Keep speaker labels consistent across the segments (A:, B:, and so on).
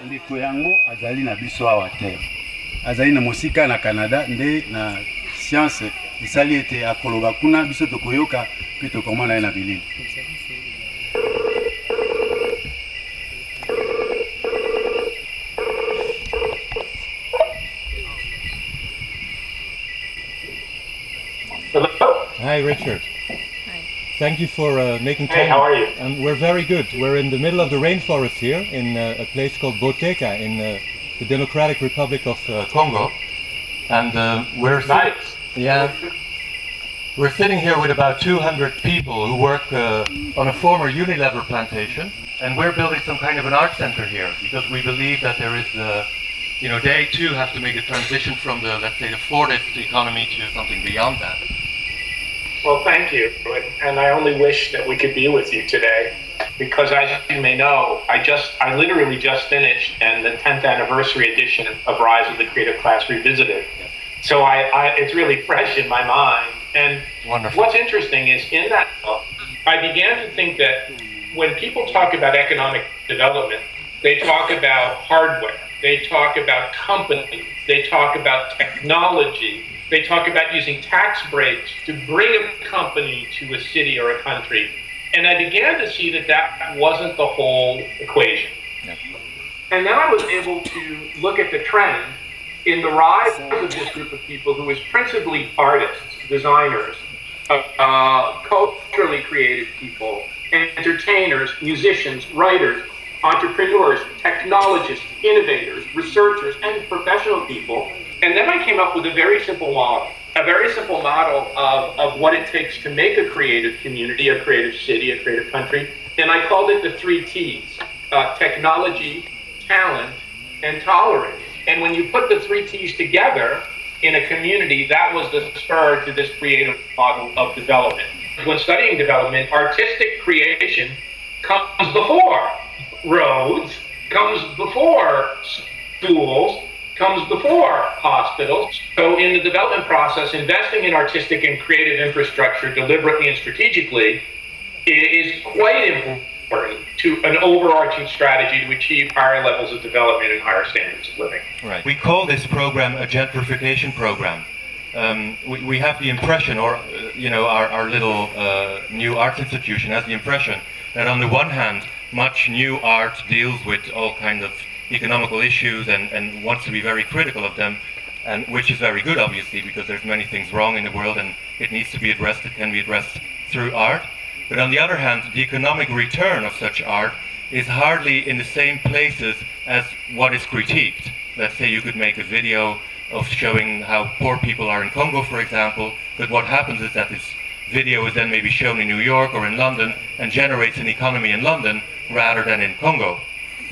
A: ndeko yango azali na biso awa te azali na mosika na Canada nde na science esali ete akoloba kuna biso tokoyoka pe tokomona na bilili.
B: Hi Richard. Thank you for making time.
C: Hey, how are you?
B: We're very good. We're in the middle of the rainforest here in a place called Boteka in the Democratic Republic of Congo. And we're
C: nice.
B: Yeah, we're sitting here with about 200 people who work on a former Unilever plantation. And we're building some kind of an art center here because we believe that there is, you know, they too have to make a transition from the, let's say, the Fordist economy to something beyond that.
C: Well, thank you, and I only wish that we could be with you today, because as you may know, I literally just finished and the 10th anniversary edition of Rise of the Creative Class Revisited. So it's really fresh in my mind. And
B: wonderful.
C: What's interesting is in that book, I began to think that when people talk about economic development, they talk about hardware, they talk about companies, they talk about technology, they talk about using tax breaks to bring a company to a city or a country. And I began to see that that wasn't the whole equation. Yeah. And then I was able to look at the trend in the rise of this group of people who is principally artists, designers, culturally creative people, entertainers, musicians, writers, entrepreneurs, technologists, innovators, researchers, and professional people. And then I came up with a very simple model of what it takes to make a creative community, a creative city, a creative country. And I called it the 3 T's, technology, talent, and tolerance. And when you put the 3 T's together in a community, that was the spur to this creative model of development. When studying development, artistic creation comes before roads, comes before schools, comes before hospitals. So in the development process, investing in artistic and creative infrastructure deliberately and strategically is quite important to an overarching strategy to achieve higher levels of development and higher standards of living.
B: Right. We call this program a gentrification program. We have the impression, or you know, our little new arts institution has the impression that on the one hand, much new art deals with all kinds of economical issues and wants to be very critical of them, and which is very good, obviously, because there's many things wrong in the world and it needs to be addressed. It can be addressed through art. But on the other hand, the economic return of such art is hardly in the same places as what is critiqued. Let's say you could make a video of showing how poor people are in Congo, for example, but what happens is that this video is then maybe shown in New York or in London and generates an economy in London rather than in Congo.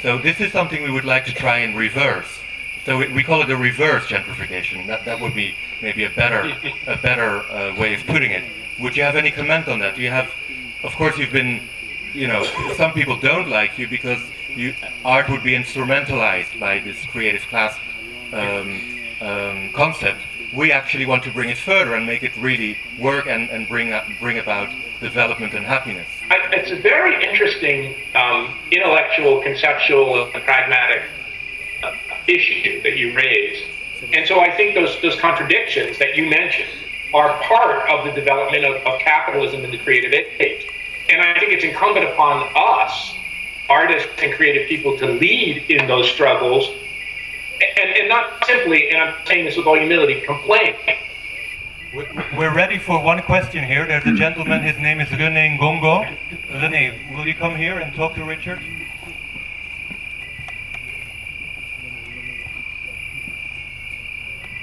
B: So this is something we would like to try and reverse. So we call it a reverse gentrification. That would be maybe a better way of putting it. Would you have any comment on that? Do you have, of course you've been, you know, some people don't like you because art would be instrumentalized by this creative class concept. We actually want to bring it further and make it really work and bring about development and happiness.
C: It's a very interesting intellectual, conceptual, and pragmatic issue that you raised. And so I think those contradictions that you mentioned are part of the development of capitalism in the creative age. And I think it's incumbent upon us, artists and creative people, to lead in those struggles and not simply, and I'm saying this with all humility, complain.
B: We're ready for one question here. There's a gentleman, his name is René Ngongo. René, will you come here and talk to Richard?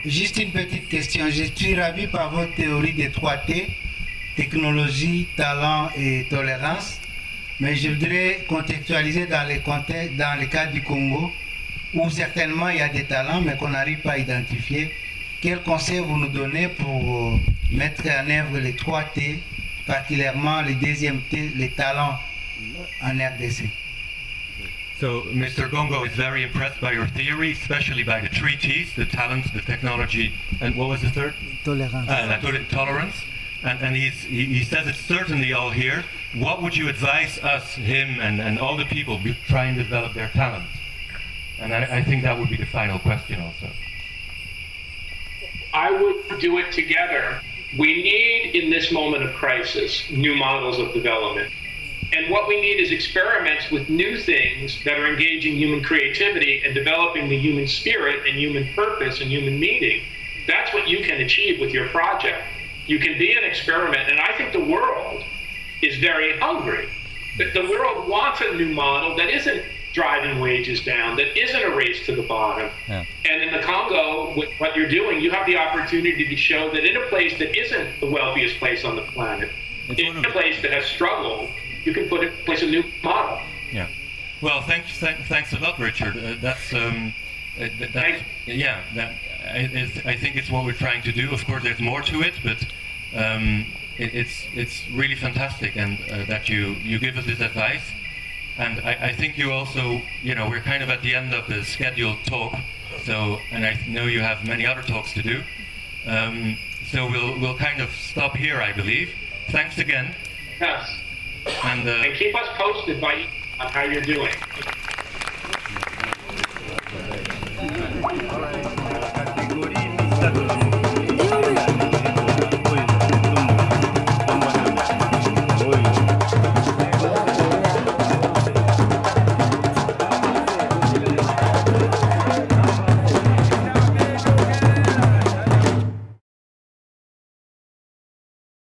D: Juste une petite question. Je suis ravi par votre théorie des 3T, technologie, talent et tolérance. Mais je voudrais contextualiser dans le cas du Congo, où certainement il y a des talents, mais qu'on n'arrive pas à identifier. Quel conseil vous nous donnez pour mettre en œuvre les 3T, particulièrement le deuxième T, les talents en RDC?
B: So Mr. Gongo is very impressed by your theory, especially by the 3 T's, the talent, the technology, and what was the third?
D: Tolerance.
B: Tolerance. And he says it's certainly all here. What would you advise us, him, and all the people try and develop their talent? And I think that would be the final question also.
C: I would do it together. We need, in this moment of crisis, new models of development. And what we need is experiments with new things that are engaging human creativity and developing the human spirit and human purpose and human meaning. That's what you can achieve with your project. You can be an experiment, and I think the world is very hungry. The world wants a new model that isn't driving wages down, that isn't a race to the bottom. Yeah. And in the Congo, with what you're doing, you have the opportunity to show that in a place that isn't the wealthiest place on the planet, in a place that has struggled, you can put in place a new model.
B: Yeah. Well, thanks a lot, Richard. I think it's what we're trying to do. Of course, there's more to it, but it's really fantastic, and that you give us this advice. And I think you also, we're kind of at the end of the scheduled talk, so, and I know you have many other talks to do. So we'll kind of stop here, I believe. Thanks again.
C: Yes.
B: And
C: keep us posted on how you're doing.